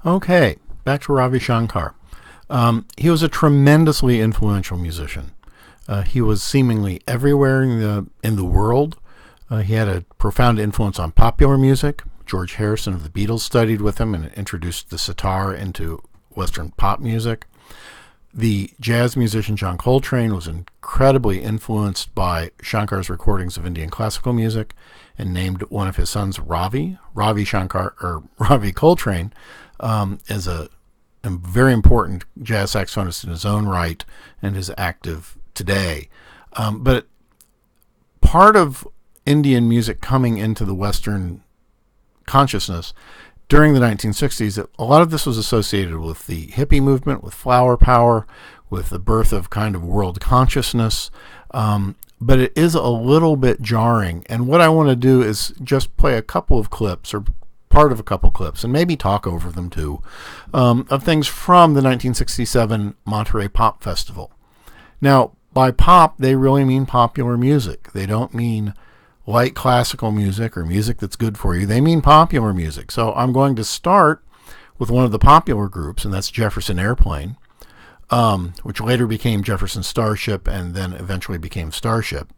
Okay, back to Ravi Shankar. He was a tremendously influential musician. He was seemingly everywhere in the world. He had a profound influence on popular music. George Harrison of the Beatles studied with him and introduced the sitar into Western pop music. The jazz musician John Coltrane was incredibly influenced by Shankar's recordings of Indian classical music and named one of his sons Ravi Shankar, or Ravi Coltrane, as a very important jazz saxophonist in his own right and is active today. But part of Indian music coming into the Western consciousness during the 1960s, a lot of this was associated with the hippie movement, with flower power, with the birth of kind of world consciousness. But it is a little bit jarring. And what I want to do is just play a couple of clips, or part of a couple clips, and maybe talk over them too, of things from the 1967 Monterey Pop Festival. Now, by pop, they really mean popular music. They don't mean light classical music or music that's good for you. They mean popular music. So I'm going to start with one of the popular groups, and that's Jefferson Airplane, which later became Jefferson Starship and then eventually became Starship.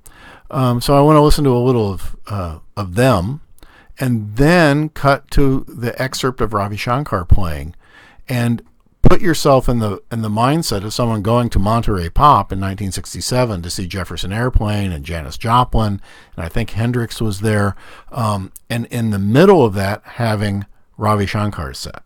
So I want to listen to a little of them, and then cut to the excerpt of Ravi Shankar playing, and put yourself in the mindset of someone going to Monterey Pop in 1967 to see Jefferson Airplane and Janis Joplin, and I think Hendrix was there, and in the middle of that having Ravi Shankar's set.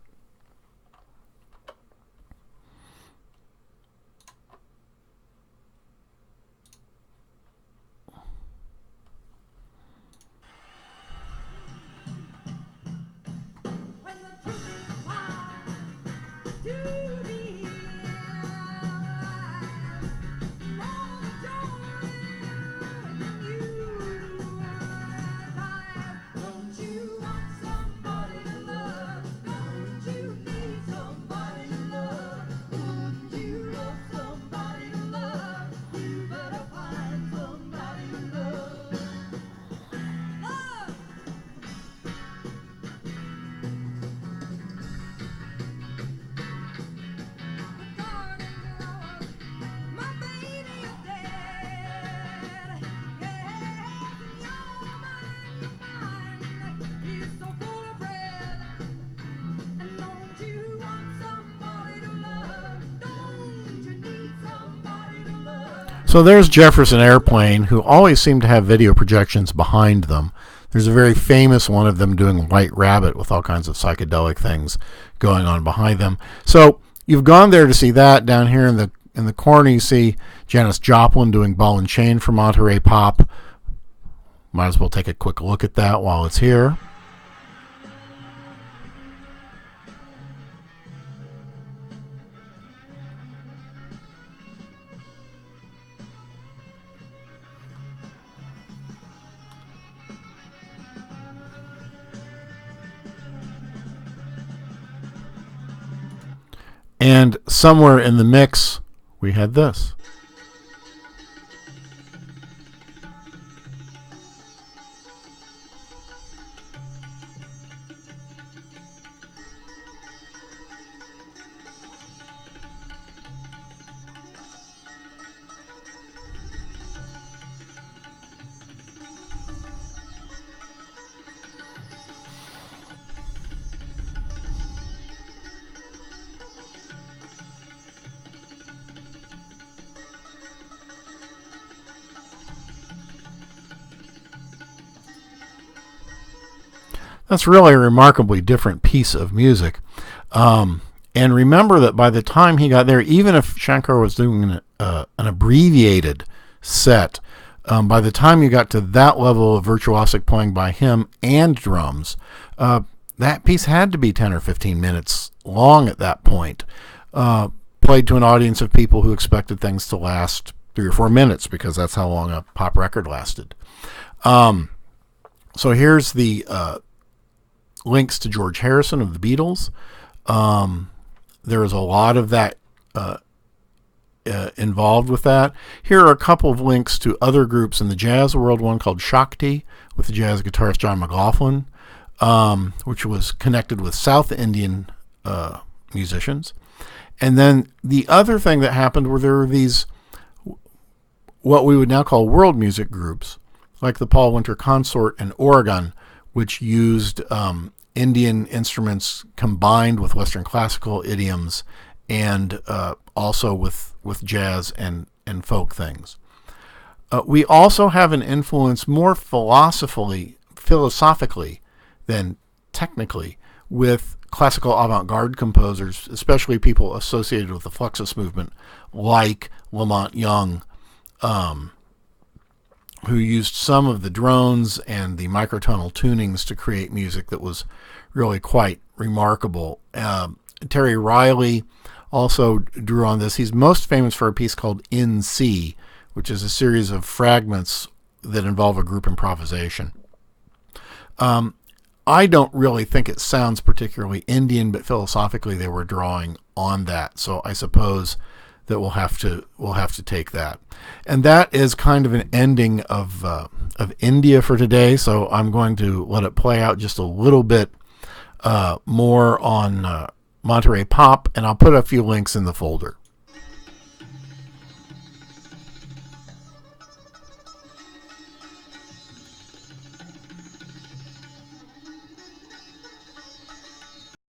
So there's Jefferson Airplane, who always seem to have video projections behind them. There's a very famous one of them doing White Rabbit with all kinds of psychedelic things going on behind them. So you've gone there to see that. Down here in the corner you see Janis Joplin doing Ball and Chain for Monterey Pop. Might as well take a quick look at that while it's here. And somewhere in the mix, we had this. That's really a remarkably different piece of music. And remember that by the time he got there, even if Shankar was doing an abbreviated set, by the time you got to that level of virtuosic playing by him and drums, that piece had to be 10 or 15 minutes long at that point. Played to an audience of people who expected things to last 3 or 4 minutes, because that's how long a pop record lasted. So here's the links to George Harrison of the Beatles. There is a lot of that involved with that. Here are a couple of links to other groups in the jazz world, one called Shakti with the jazz guitarist John McLaughlin, which was connected with South Indian musicians. And then the other thing that happened were there were these, what we would now call world music groups, like the Paul Winter Consort in Oregon, which used Indian instruments combined with Western classical idioms and also with jazz and folk things. We also have an influence more philosophically than technically with classical avant-garde composers, especially people associated with the Fluxus movement, like Lamont Young, who used some of the drones and the microtonal tunings to create music that was really quite remarkable. Terry Riley also drew on this. He's most famous for a piece called In C, which is a series of fragments that involve a group improvisation. I don't really think it sounds particularly Indian, but philosophically they were drawing on that. So I suppose that we'll have to take that. And that is kind of an ending of India for today. So I'm going to let it play out just a little bit more on Monterey Pop, and I'll put a few links in the folder.